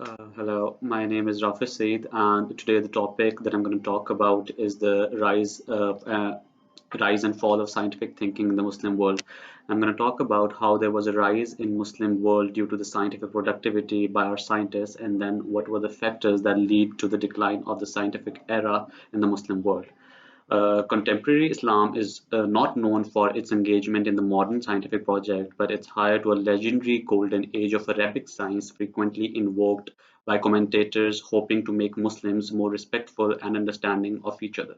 Hello, my name is Rafiq Saeed, and today the topic that I'm going to talk about is the rise and fall of scientific thinking in the Muslim world. I'm going to talk about how there was a rise in Muslim world due to the scientific productivity by our scientists, and then what were the factors that lead to the decline of the scientific era in the Muslim world. Contemporary Islam is not known for its engagement in the modern scientific project, but it's higher to a legendary golden age of Arabic science, frequently invoked by commentators hoping to make Muslims more respectful and understanding of each other.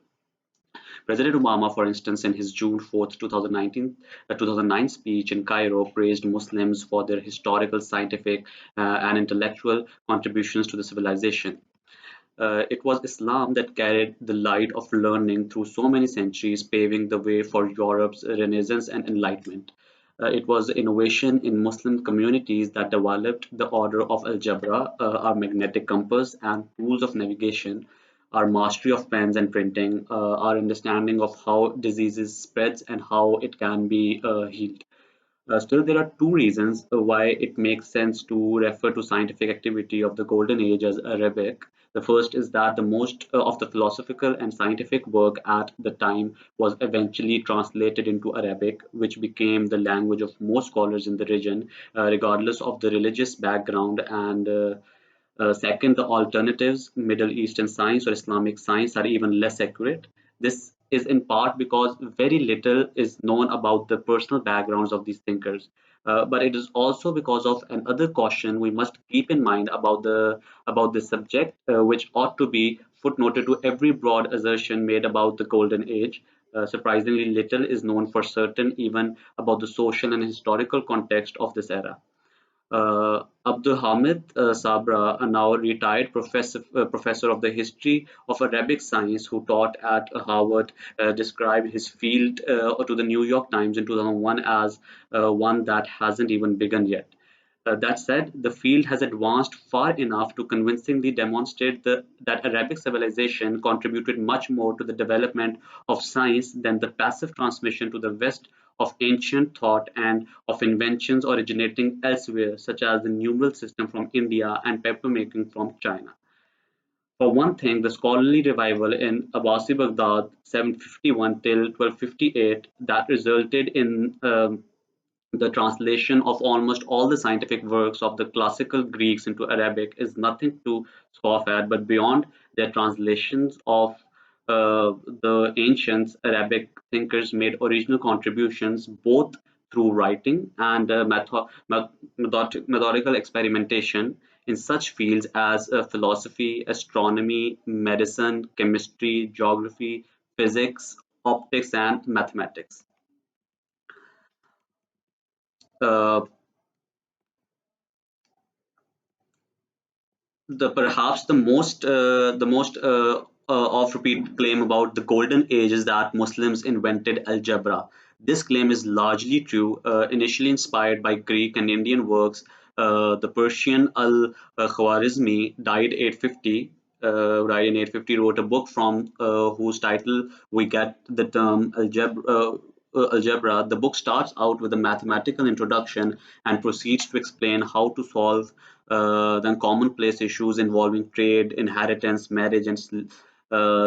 President Obama, for instance, in his June 4th, 2009 speech in Cairo, praised Muslims for their historical, scientific, and intellectual contributions to the civilization. It was Islam that carried the light of learning through so many centuries, paving the way for Europe's Renaissance and Enlightenment. It was innovation in Muslim communities that developed the order of algebra, our magnetic compass, and tools of navigation, our mastery of pens and printing, our understanding of how diseases spreads and how it can be healed. Still, there are two reasons why it makes sense to refer to scientific activity of the Golden Age as Arabic. The first is that the most of the philosophical and scientific work at the time was eventually translated into Arabic, which became the language of most scholars in the region, regardless of the religious background. And second, the alternatives, Middle Eastern science or Islamic science, are even less accurate. This is in part because very little is known about the personal backgrounds of these thinkers. But it is also because of another caution we must keep in mind about this subject, which ought to be footnoted to every broad assertion made about the Golden Age. Surprisingly little is known for certain, even about the social and historical context of this era. Abdul Hamid Sabra, a now retired professor of the history of Arabic science who taught at Harvard, described his field to the New York Times in 2001 as one that hasn't even begun yet. That said, the field has advanced far enough to convincingly demonstrate that Arabic civilization contributed much more to the development of science than the passive transmission to the West of ancient thought and of inventions originating elsewhere, such as the numeral system from India and papermaking from China. For one thing, the scholarly revival in Abbasi Baghdad 751 till 1258 that resulted in the translation of almost all the scientific works of the classical Greeks into Arabic is nothing to scoff at, but beyond their translations of the ancient Arabic thinkers made original contributions both through writing and methodical experimentation in such fields as philosophy, astronomy, medicine, chemistry, geography, physics, optics, and mathematics. Uh, the oft repeated claim about the golden age is that Muslims invented algebra. This claim is largely true, initially inspired by Greek and Indian works. The Persian al-Khwarizmi died in 850, wrote a book from whose title we get the term algebra. The book starts out with a mathematical introduction and proceeds to explain how to solve then commonplace issues involving trade, inheritance, marriage, and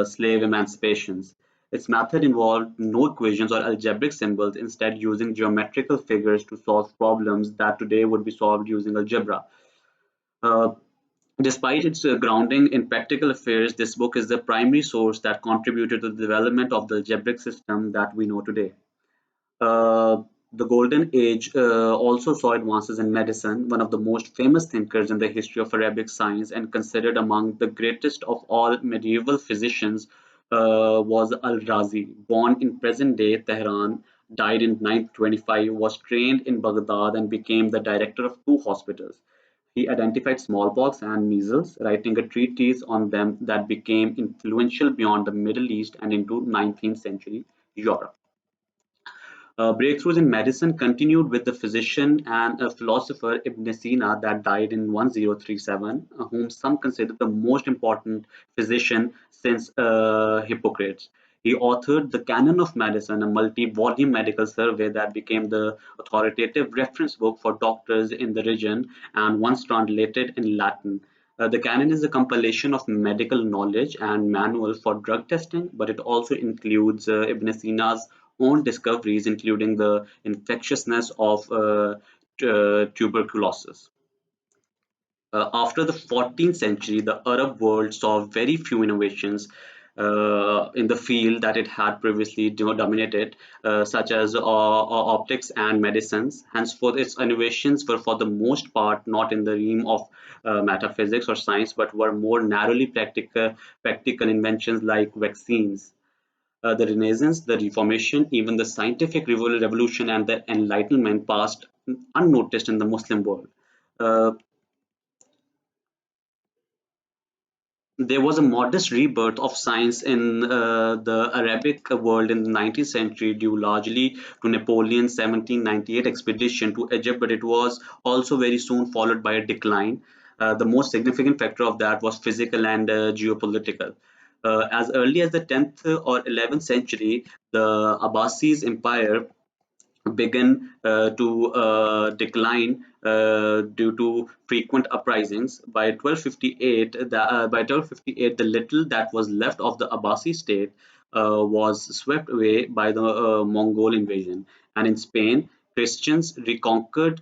slave emancipations. Its method involved no equations or algebraic symbols, instead using geometrical figures to solve problems that today would be solved using algebra. Uh, Despite its grounding in practical affairs, this book is the primary source that contributed to the development of the algebraic system that we know today. Uh, the Golden Age also saw advances in medicine. One of the most famous thinkers in the history of Arabic science and considered among the greatest of all medieval physicians was Al-Razi. Born in present-day Tehran, died in 925, was trained in Baghdad and became the director of two hospitals. He identified smallpox and measles, writing a treatise on them that became influential beyond the Middle East and into 19th century Europe. Breakthroughs in medicine continued with the physician and a philosopher Ibn Sina that died in 1037, whom some consider the most important physician since Hippocrates. He authored the Canon of Medicine, a multi volume medical survey that became the authoritative reference book for doctors in the region and once translated in Latin. The canon is a compilation of medical knowledge and manual for drug testing, but it also includes Ibn Sina's own discoveries, including the infectiousness of tuberculosis. After the 14th century, the Arab world saw very few innovations in the field that it had previously dominated, such as optics and medicines. Henceforth, its innovations were for the most part not in the realm of metaphysics or science, but were more narrowly practical inventions like vaccines. The Renaissance, the Reformation, even the scientific revolution and the Enlightenment passed unnoticed in the Muslim world. Uh, there was a modest rebirth of science in the Arabic world in the 19th century, due largely to Napoleon's 1798 expedition to Egypt, but it was also very soon followed by a decline. The most significant factor of that was physical and geopolitical. As early as the 10th or 11th century, the Abbasid Empire began to decline due to frequent uprisings. By 1258, the little that was left of the Abbasi state was swept away by the Mongol invasion. And in Spain, Christians reconquered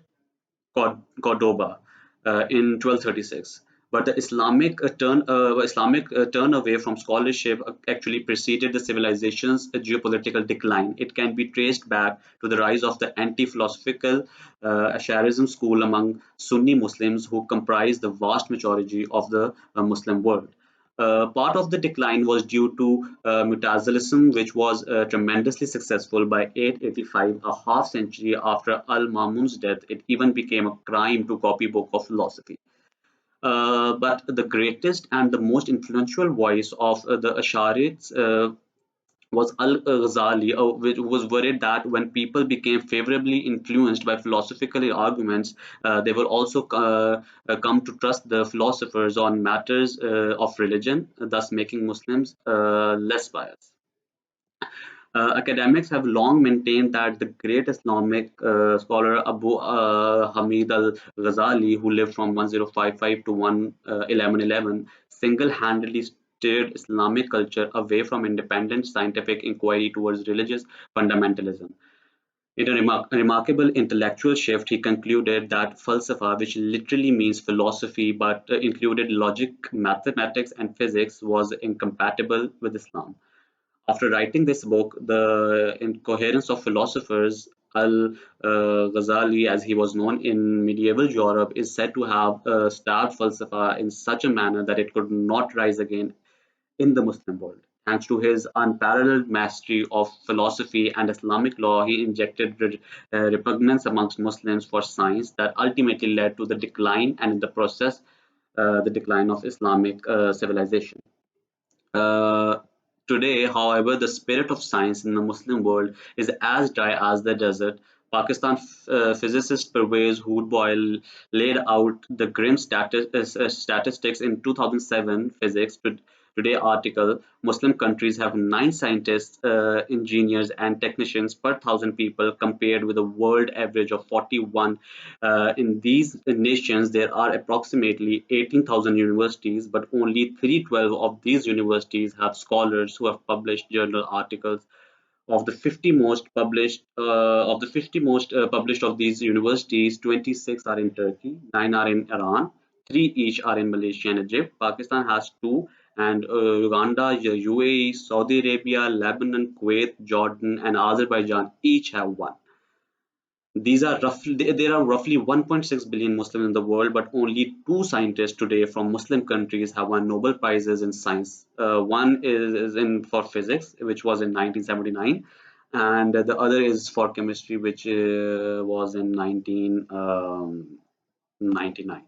Cordoba in 1236. But the Islamic turn away from scholarship actually preceded the civilization's geopolitical decline. It can be traced back to the rise of the anti-philosophical Ash'arism school among Sunni Muslims, who comprise the vast majority of the Muslim world. Part of the decline was due to Mutazilism, which was tremendously successful by 885, a half century after Al Mamun's death. It even became a crime to copy book of philosophy. But the greatest and the most influential voice of the Ash'arites was Al-Ghazali, which was worried that when people became favorably influenced by philosophical arguments, they will also come to trust the philosophers on matters of religion, thus making Muslims less biased. Academics have long maintained that the great Islamic scholar Abu Hamid al-Ghazali, who lived from 1055 to 1111, single-handedly steered Islamic culture away from independent scientific inquiry towards religious fundamentalism. In a remarkable intellectual shift, he concluded that falsafa, which literally means philosophy but included logic, mathematics, and physics, was incompatible with Islam. After writing this book, The Incoherence of Philosophers, Al-Ghazali, as he was known in medieval Europe, is said to have stabbed falsafa in such a manner that it could not rise again in the Muslim world. Thanks to his unparalleled mastery of philosophy and Islamic law, he injected repugnance amongst Muslims for science that ultimately led to the decline and, in the process, the decline of Islamic civilization. Uh, Today, however, the spirit of science in the Muslim world is as dry as the desert. Pakistan physicist Pervez Hoodboy laid out the grim statistics in 2007 Physics Today article. Muslim countries have 9 scientists, engineers, and technicians per thousand people, compared with a world average of 41. In these nations, there are approximately 18,000 universities, but only 312 of these universities have scholars who have published journal articles. Of the 50 most published of these universities, 26 are in Turkey, 9 are in Iran, 3 each are in Malaysia and Egypt. Pakistan has 2, and Uganda, UAE, Saudi Arabia, Lebanon, Kuwait, Jordan, and Azerbaijan each have 1. There are roughly 1.6 billion Muslims in the world, but only 2 scientists today from Muslim countries have won Nobel Prizes in science. One is in for physics, which was in 1979, and the other is for chemistry, which was in 1999.